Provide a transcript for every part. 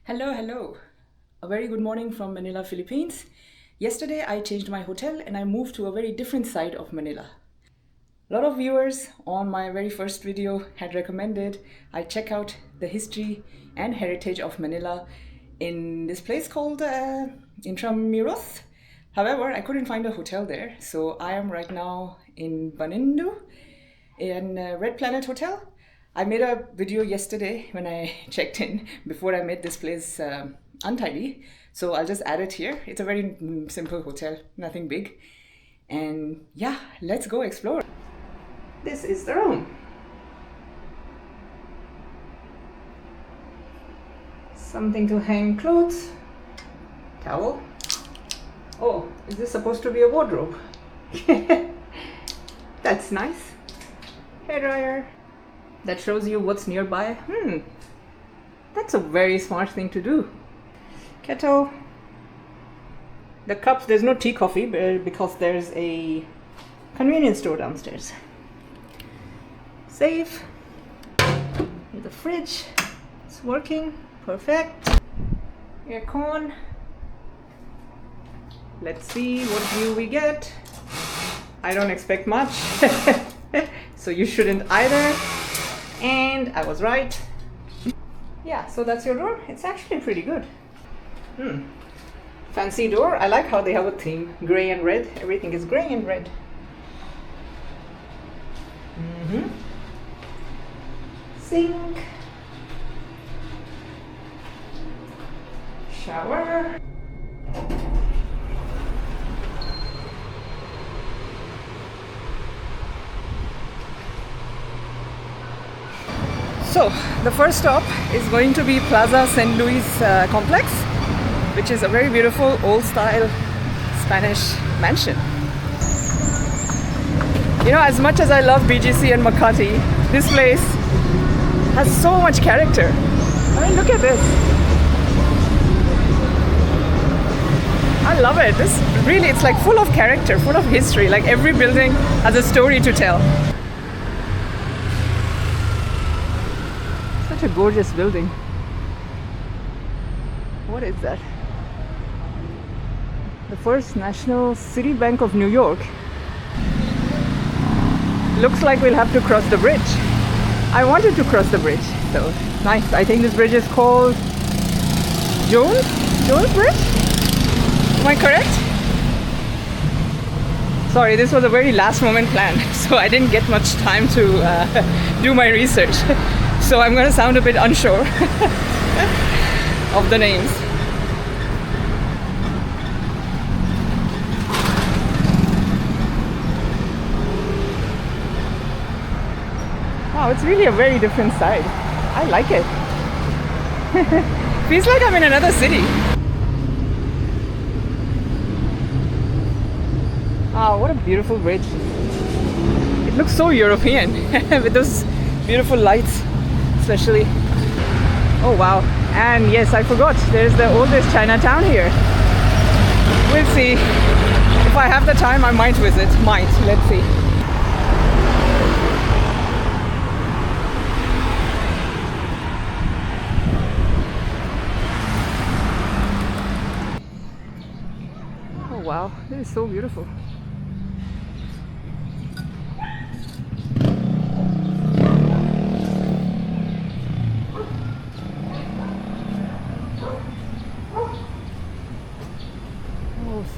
Hello, hello. A very good morning from Manila, Philippines. Yesterday I changed my hotel and I moved to a very different side of Manila. A lot of viewers on my very first video had recommended I check out the history and heritage of Manila in this place called Intramuros. However, I couldn't find a hotel there, so I am right now in Binondo in Red Planet Hotel. I made a video yesterday when I checked in before I made this place untidy. So I'll just add it here. It's a very simple hotel, nothing big. And yeah, let's go explore. This is the room. Something to hang clothes. Towel. Oh, is this supposed to be a wardrobe? That's nice. Hairdryer. That shows you what's nearby. That's a very smart thing to do. Kettle. The cups, there's no tea coffee because there's a convenience store downstairs. Safe. The fridge. It's working. Perfect. Aircon. Let's see what view we get. I don't expect much. So you shouldn't either. And I was right. Yeah, so that's your door. It's actually pretty good. Fancy door. I like how they have a theme. Gray and red. Everything is gray and red. Sink. Shower. So, the first stop is going to be Plaza San Luis complex, which is a very beautiful old-style Spanish mansion. You know, as much as I love BGC and Makati, this place has so much character. I mean, look at this. I love it. This really, it's like full of character, full of history. Like every building has a story to tell. Such a gorgeous building. What is that? The First National City Bank of New York. Looks like we'll have to cross the bridge. I wanted to cross the bridge, so nice. I think this bridge is called Jones Bridge? Am I correct? Sorry, this was a very last moment plan, so I didn't get much time to do my research. So I'm going to sound a bit unsure of the names. Wow, it's really a very different side. I like it. Feels like I'm in another city. Wow, what a beautiful bridge. It looks so European with those beautiful lights. Especially. Oh wow, and yes, I forgot, there's the oldest Chinatown here. We'll see. If I have the time, I might visit. Let's see. Oh wow, this is so beautiful.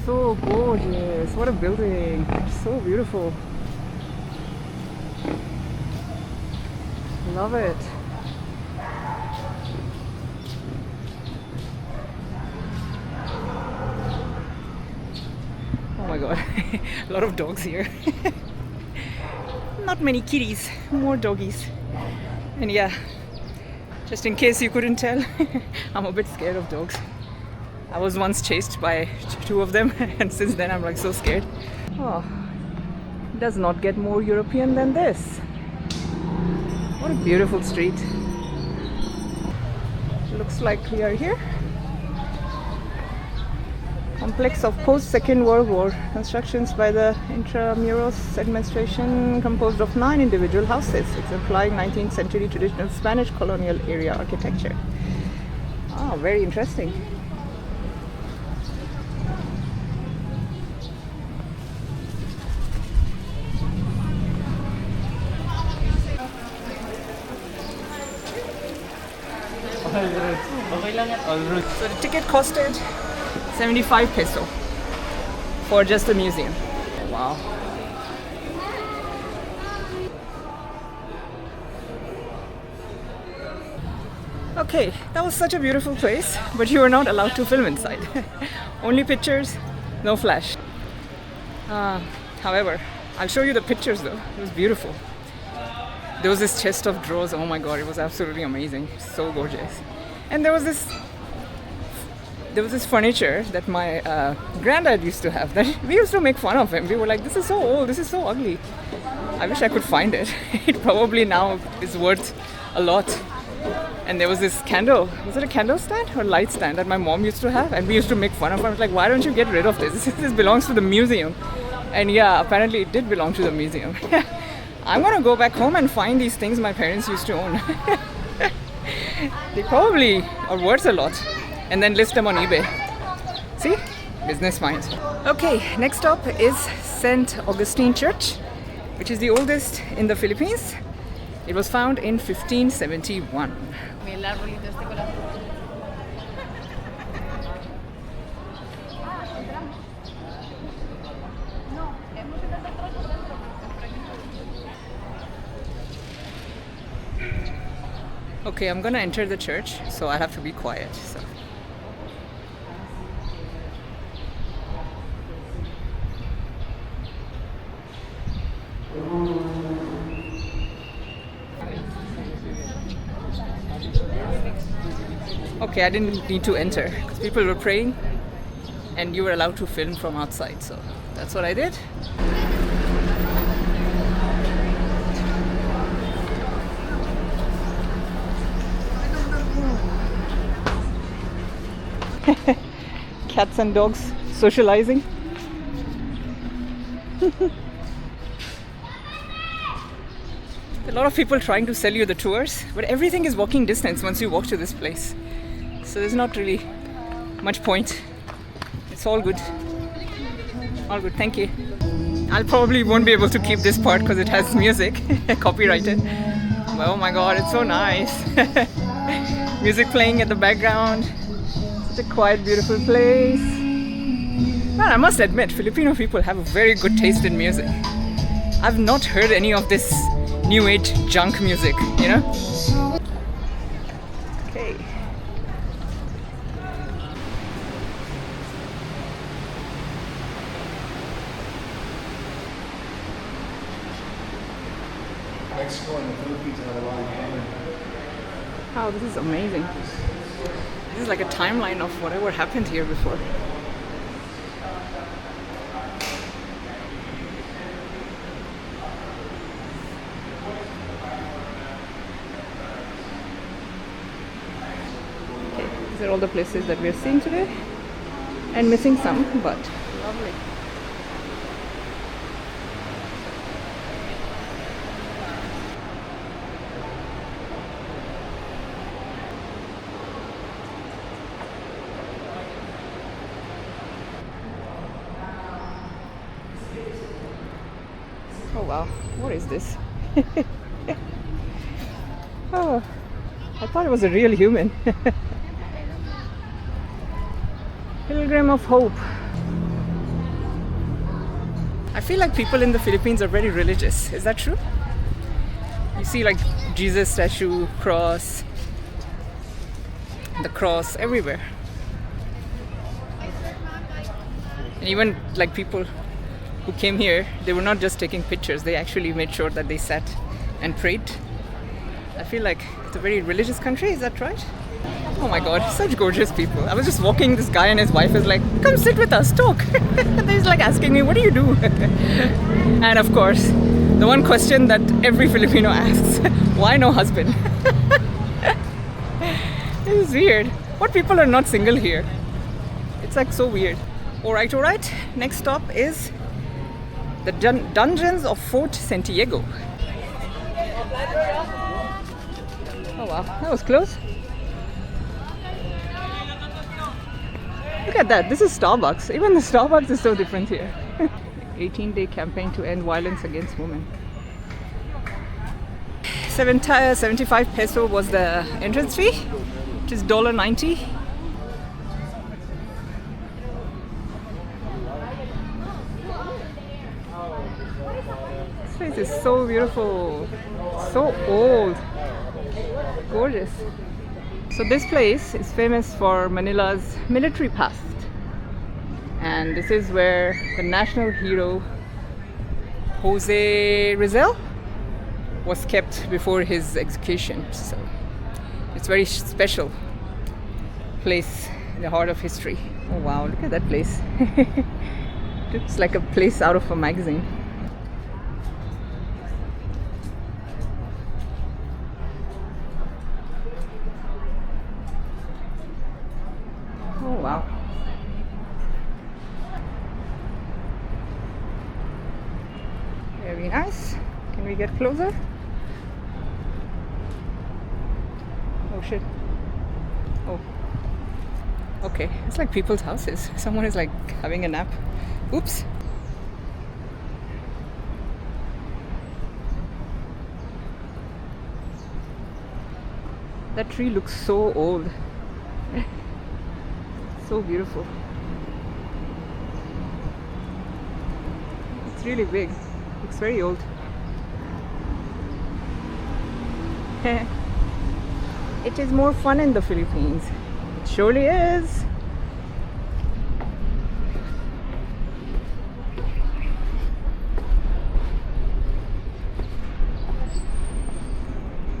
So gorgeous. What a building. So beautiful. Love it. Oh my god. A lot of dogs here. Not many kitties, more doggies. And yeah, just in case you couldn't tell, I'm a bit scared of dogs. I was once chased by two of them and since then I'm like so scared. Oh, does not get more European than this. What a beautiful street. Looks like we are here. Complex of post-Second World War constructions by the Intramuros administration composed of 9 individual houses, exemplifying 19th century traditional Spanish colonial area architecture. Oh, very interesting. So the ticket costed 75 peso for just the museum. Wow. Okay, that was such a beautiful place, but you were not allowed to film inside. Only pictures, no flash. However, I'll show you the pictures though. It was beautiful. There was this chest of drawers. Oh my god, it was absolutely amazing. So gorgeous. And there was this furniture that my granddad used to have. That we used to make fun of him. We were like, this is so old, this is so ugly. I wish I could find it. It probably now is worth a lot. And there was this candle. Was it a candle stand or light stand that my mom used to have? And we used to make fun of her. I was like, why don't you get rid of this? This belongs to the museum. And yeah, apparently it did belong to the museum. I'm gonna go back home and find these things my parents used to own. They probably are worth a lot. And then list them on eBay. See? Business mind. Okay, next stop is San Agustin Church, which is the oldest in the Philippines. It was found in 1571. Okay, I'm gonna enter the church, so I'll have to be quiet. So. Okay, I didn't need to enter because people were praying and you were allowed to film from outside, so that's what I did. Cats and dogs socializing. A lot of people trying to sell you the tours, but everything is walking distance once you walk to this place. So there's not really much point. It's all good. All good, thank you. I probably won't be able to keep this part because it has music, copyrighted. But oh my god, it's so nice. Music playing in the background. Such a quiet, beautiful place. Man, I must admit, Filipino people have a very good taste in music. I've not heard any of this new age junk music, you know? Okay. Mexico and the Philippines have a lot in common. Wow, this is amazing. This is like a timeline of whatever happened here before. Okay, these are all the places that we are seeing today. And missing some, but lovely. Oh wow, what is this? Oh, I thought it was a real human. Pilgrim of Hope. I feel like people in the Philippines are very religious. Is that true? You see like Jesus statue, cross, the cross everywhere. And even like people who came here, they were not just taking pictures, they actually made sure that they sat and prayed. I feel like it's a very religious country, is that right? Oh my god, such gorgeous people. I was just walking, this guy and his wife is like, come sit with us, talk. He's like asking me, what do you do? And of course, the one question that every Filipino asks, why no husband? This is weird. What people are not single here? It's like so weird. Alright, next stop is the dungeons of Fort Santiago. Oh wow, that was close. at that. This is Starbucks. Even the Starbucks is so different here. 18-day campaign to end violence against women. 75 peso was the entrance fee, which is $1.90. This place is so beautiful, so old, gorgeous. So this place is famous for Manila's military past, and this is where the national hero Jose Rizal was kept before his execution. So it's a very special place in the heart of history. Oh wow, look at that place. Looks like a place out of a magazine. Oh wow. Very nice. Can we get closer? Oh shit. Oh. Okay, it's like people's houses. Someone is like having a nap. Oops. That tree looks so old. So beautiful. It's really big. Looks very old. It is more fun in the Philippines. It surely is.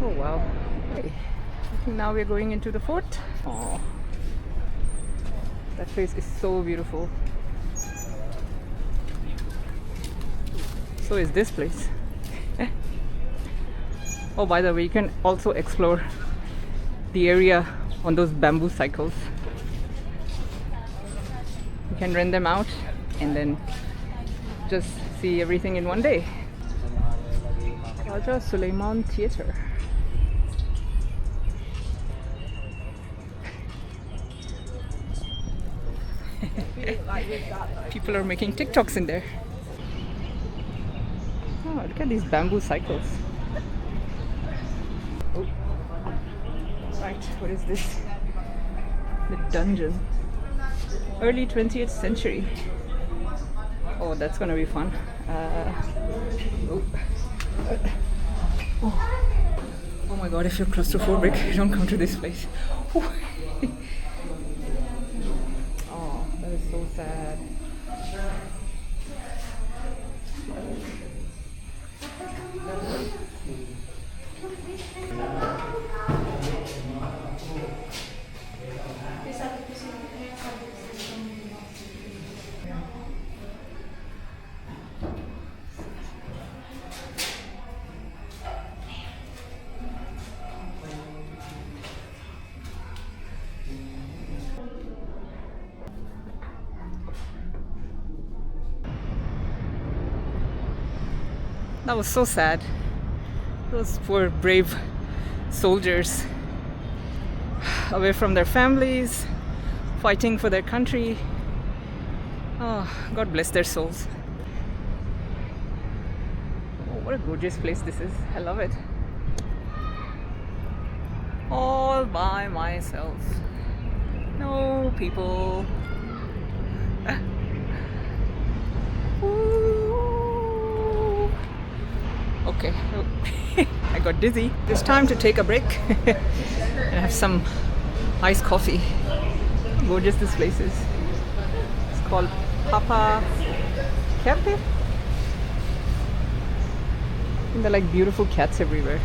Oh wow. Okay. I think now we're going into the fort. Oh, that place is so beautiful. So is this place. Oh, by the way, you can also explore the area on those bamboo cycles. You can rent them out and then just see everything in one day. Raja Sulaiman Theatre. People are making TikToks in there. Oh, look at these bamboo cycles. Oh. Right, what is this? The dungeon. Early 20th century. Oh, that's gonna be fun. Oh my god, if you're claustrophobic, don't come to this place. Oh, that is so sad. That was so sad. Those poor brave soldiers away from their families, fighting for their country. Oh, God bless their souls. Oh, what a gorgeous place this is. I love it. All by myself. No people. Okay, I got dizzy. It's time to take a break and have some iced coffee. How gorgeous this place is. It's called Papa Cafe. And they're like beautiful cats everywhere.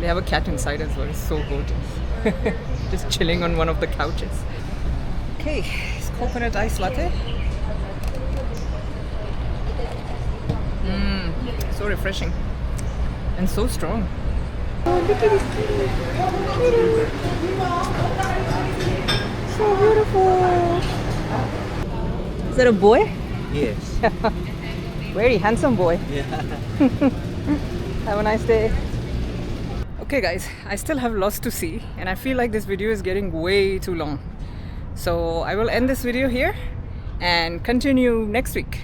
They have a cat inside as well. It's so gorgeous. Just chilling on one of the couches. Okay, it's coconut ice latte. So refreshing and so strong. Oh, look at this kitty. So beautiful. Is that a boy? Yes. Very handsome boy. Yeah. Have a nice day. Okay guys, I still have lots to see and I feel like this video is getting way too long. So I will end this video here and continue next week.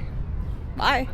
Bye.